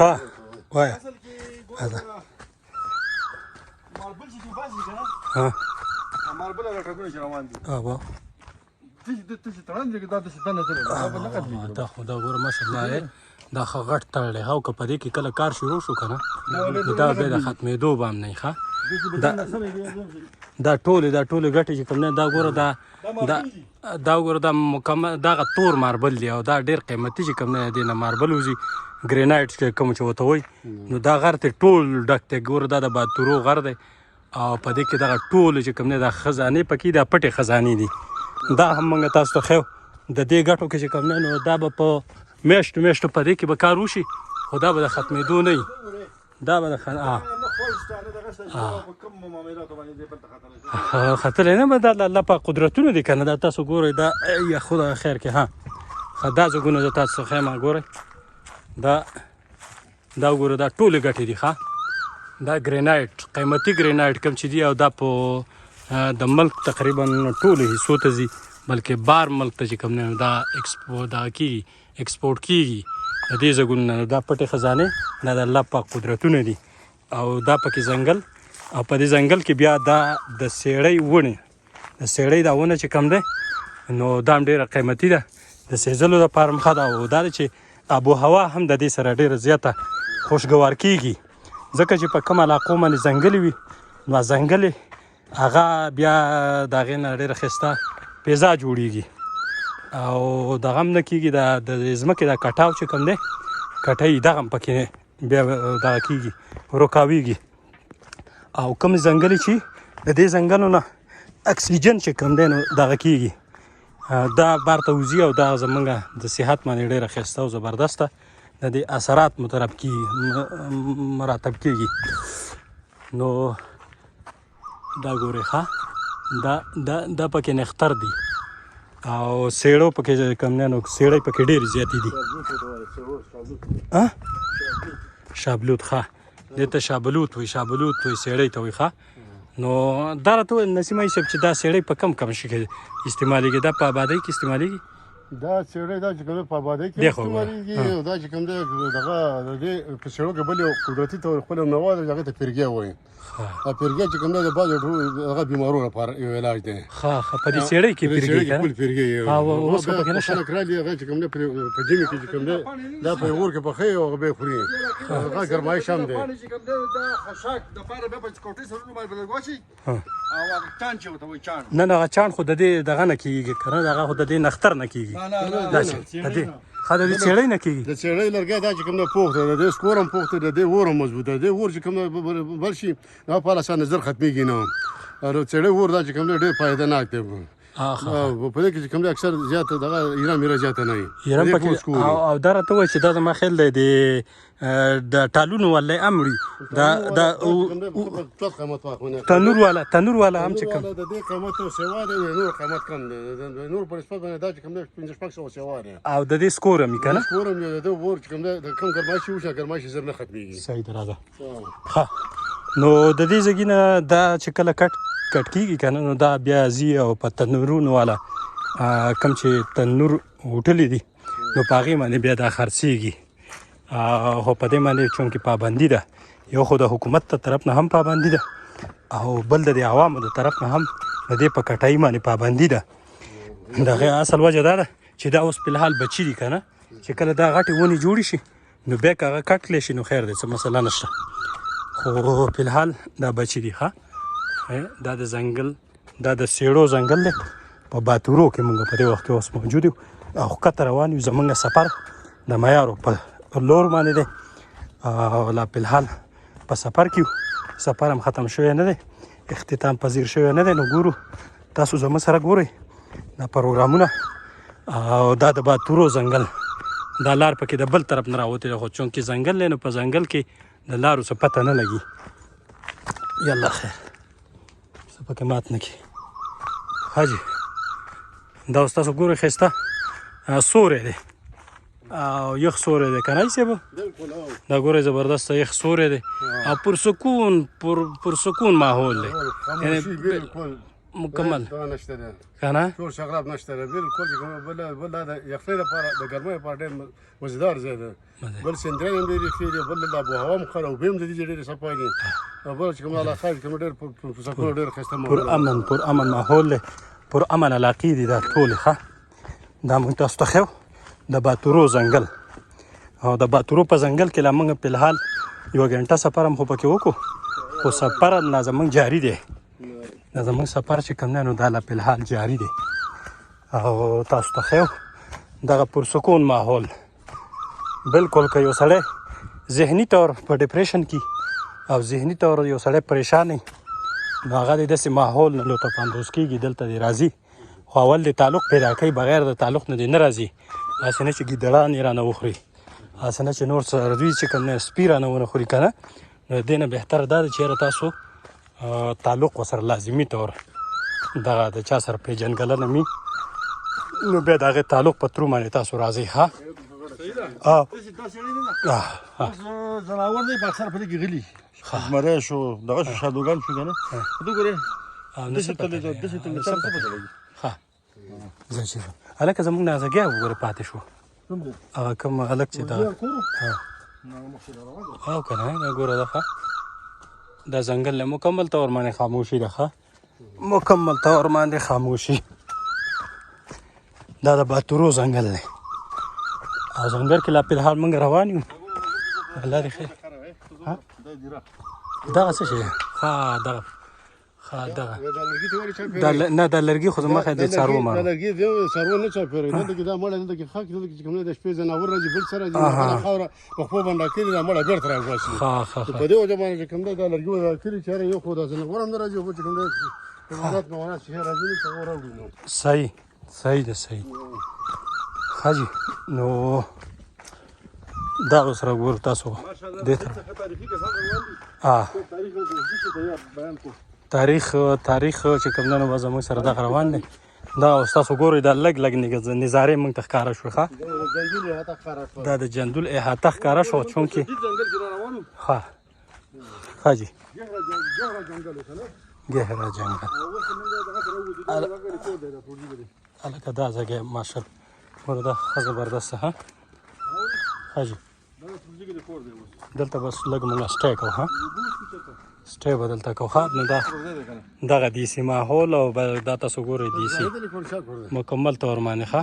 ها وای ماربل چې باسي کنه ها ماربل هغه ټکونه چې روان دي ابا ته چې تړان دي دا څه تنه تل دا خدا ګوره ماشاءالله دا خو غټ تړلی هو که په دې کې کله کار شروع شو که نه نو دا بیا د ختمېدو به هم نه ښه دا ټولې ګټې چې کوم نه دا ګوره دا ګوره دا مکمل دغه تور ماربل دی او دا ډېر قیمتي چې کوم نه دی نه ماربل وځي ګرینایټ چې کوم چې ورته وایي نو دا غر ته ټول ډک دی ګوره دا د باتورو غر دی او په دې کې دغه ټول چې کوم نه دا خزانې پکې دا پټې خزانې دي دا هم موږ تاسو ته ښیو د دې ګټو کې چې کوم نه نو دا به په میاشتو په دې کې به کار وشي خو دا به د ختمېدو نه وي دا به د خطرې نه به دا الله پاک قدرتونه دي که نه دا تاسو ګورئ دا یا خدا خیر کې ها دا ځګونه زه تاسو ته ښیم ګورئ دا ګوره دا ټولې ګټې دي ښه دا ګرینایټ قیمتي ګرینایټ کوم چې دي او دا په د ملک تقریبا ټولو حصو ته ځي بلکې بار ملک ته چې کوم نه دا ایکسپورټ کیږي د دې ځګونو نه دا پټې خزانې دا د الله پاک قدرتونه دي او دا پکې ځنګل او په دې ځنګل کې بیا دا د سیړۍ ونې د سیړۍ دا ونه چې کوم دی نو دا هم ډېره قیمتي ده د سیزلو دپاره هم ښه ده او دا چې آب و هوا هم د دې سره ډېره زیاته خوشګوار کیږي ځکه چې په کوم علاقو باندې ځنګلې وي نو ځنګلې هغه بیا د هغې نه ډېره ښایسته فضا جوړیږي او دغه هم نه کېږي د ځمکې دا کټاو چې کوم دی کټۍ دغه هم پکې بیا دغه کېږي روکاویږي او کوم ځنګلې چې د دې ځنګلو نه اکسیجن چې کوم دی نو دغه کېږي دا بار ته وځي او دا زمونږ د صحت باندې ډېره ښایسته او زبردسته د دې اثرات مراتب کېږي نو دا ګورئ ښه دا پکې نختر دي او سیړو پکې کوم نه نو سیړۍ پکې ډېرې زیاتې دي شابلوت ښه دې ته شابلوت وایي سیړۍ ته وایي ښه نو دا راته وویل نسیمه صاحب چې دا سیړۍ په کم شي کې استعمالېږي دا په آبادۍ کې استعمالېږي دا سیړۍ دا چې کوم په آبادۍ کې استعمالېږي او دا چې کوم دی دغه د دې په سیړو کې بل یو قدرتي طور خپل مواد هغه ته پیرګیا وایي پیرګیا چې کوم دی د بعضو هغه بیمارو لپاره یو علاج دی ښه په دې سیړۍ کې پیرګیا اوس خو پکې نشته خلک رالي هغه چې کوم دی په ژمي کې چې کوم دی دا په اور کې پخوي او هغه به یې خوري هغه ګرمایش هم دی دا خشاک دپاره بیا په کوټې سرونو باندې بل واچي او هغه چان چې ورته وایي چان نه هغه چان خو د دې دغه نه کېږي که نه هغه خو د دې نختر نه کېږي ښه د دې څېړۍ نه کېږي د څېړۍ لرګی دا چې کوم دی پوخ دی د دې سکور هم پوخ دی د دې اور هم مضبوط دی د دې اور چې کوم بل شي هغه په اسانه زر ختمېږي نه او څېړۍ اور دا چې کوم دی ډېر فایدهناک دی په دې کې چې کوم دی اکثر زیاته دغه ایران میره زیاته نه وي او دا راته وایي چې دا زما خیال دی د ټالونو والا هم وړي تنور والا هم چې کوم د دې قیمت سوا دی نور قیمت کم دی نور په نسبت باندې دا چې کوم دی 500 سوا دی او د دې سکور هم که نه سکور هم د دې اور چې کوم دی د کم ګرمایش وشي ګرمایش زر نه ختمېږي صحیح ده راځه ښه نو د دې ځای نه دا چې کله کټ کېږي که نه نو دا بیا ځي او په تنورونو والا کوم چې تنور هوټلې دي نو په هغې باندې بیا دا خرڅېږي خو په دې باندې چونکې پابندي ده یو خو د حکومت د طرف نه هم پابندي ده او بل د عوامو د طرف نه هم د دې په کټۍ باندې پابندي ده د هغې اصل وجه دا ده چې دا اوس فلحال بچي دي که نه چې کله دا غټې ونې جوړې شي نو بیا که هغه کټ کړی شي نو خیر دی څه مسله نشته خو فلحال دا بچي دي ښه دا د ځنګل دا د سیړو ځنګل دی په باتورو کې موږ په دې وخت کې اوس موجود یو او ښکته روان یو زموږ سفر د معیارو په لور باندې دی او لا فلحال په سفر کې سفر هم ختم شوی نه دی اختتام پذیر شوی نه دی نو ګورو تاسو زموږ سره ګورئ دا پروګرامونه او دا د باتورو ځنګل دا لار پکې د بل طرف نه راوتې ده خو چونکې ځنګل دی نو په ځنګل کې د لارو څه پته نه لګي یالله خیر څه پکې مات نه کړي حاجي دا اوس تاسو ګورئ ښایسته سوری دی او یخ سوری دی که نه صاحب دا ګورئ زبردسته یخ سوری دی او پرسکون ماحول دی مکمل دا نشته ده کنه ټول شغلاب نشته ده بالکل چې کومه بل دا یخنۍ لپاره د ګرمۍ لپاره ډېر مزیدار ځای ده بل سیندیان هم ډېرې ښې دي بل د آب و هوا هم ښه ده اوبه هم د دې ډېرې صفا دي او بل چې کوم علاقه چې کوم ډېر په سکون ډېر ښایسته پر امن ماحول دی پر امن علاقې دي دا ټولې ښه دا موږ تاسو ته ښیو د باتورو ځنګل او د باتورو په ځنګل کې لا موږ فلحال یوه ګنټه سفر هم خو پکې وکړو خو سفر لا زموږ جاري دی دا زموږ سفر چې کوم دی نو دا لا فلحال جاري دی او تاسو ته ښیو دغه پرسکون ماحول بالکل که یو سړی ذهني طور په ډپریشن کې او ذهني طور یو سړی پریشان وي نو هغه د داسې ماحول نه لطف اندوز کېږي دلته دی راځي خو اول د تعلق پیدا کوي بغیر د تعلق نه دی نه راځي هسې نه چې ګیدړان یې رانه وخوري هسې نه چې نور څاروي چې کوم نه سپي رانه ونه خوري که نه نو د دې نه بهتره دا ده چې یاره تاسو تعلق ورسره لازمي طور دغه د چا سره پېژنګلنه مي نو بیا د هغې تعلق په ترو باندې تاسو راځئ ښه ځناور دی په اکثر په دې کې غلي زمری شو دغه شو شادوګان شو که نه ته ګورې داسې تللی څه پته لګي ښه زه چې هلکه زموږ نازګیا وګوره پاتې شو هغه کوم هلک چې دغه او که نه دا ګوره ده ښه دا ځنګل دی مکمل طور باندې خاموشي ده ښه مکمل طور باندې خاموشي دا د باتورو ځنګل دی او ځنګل کې لا فلحال موږ روان یو الله دې خیر دغه څه شی ښه دغه نه دا لرګي خو زما خیال دی څاروو ما دا لرګي دی څاروو نه چاپېروي دلته کې دا مړه دلته کې خاک دلته کې چې کوم دی د شپې ځناور راځي بل څه راځي خاوره په خپو باندې راکړي دا مړه بېرته راګواسي په دې وجه باندې چې کوم دی دا لرګي راکړي چې یو خو دا ځناور هم نه راځي او بل چې کوم دی حیوانات موانات چې راځي نو هغه راوړي نو صحیح ده صحیح ښه جي نو دا اوس راګورو تاسو دې ته تاریخ چې کوم دی نو به زموږ سره دغه روان دی دا اوس تاسو ګورئ دا لږ نظارې موږ ته ښکاره شوې ښه دا د جندول احاطه ښکاره شوه چونکې ښه جي ګهره جنګل هلکه دا ځای ماشل ګوره دا ښه زبردسته ښه جي دلته بس لږ موږ سټی کوو ښه سټی به دلته کوو ښه نو دغه دیسي ماحول او دا تاسو ګورئ دیسي مکمل طور باندې ښه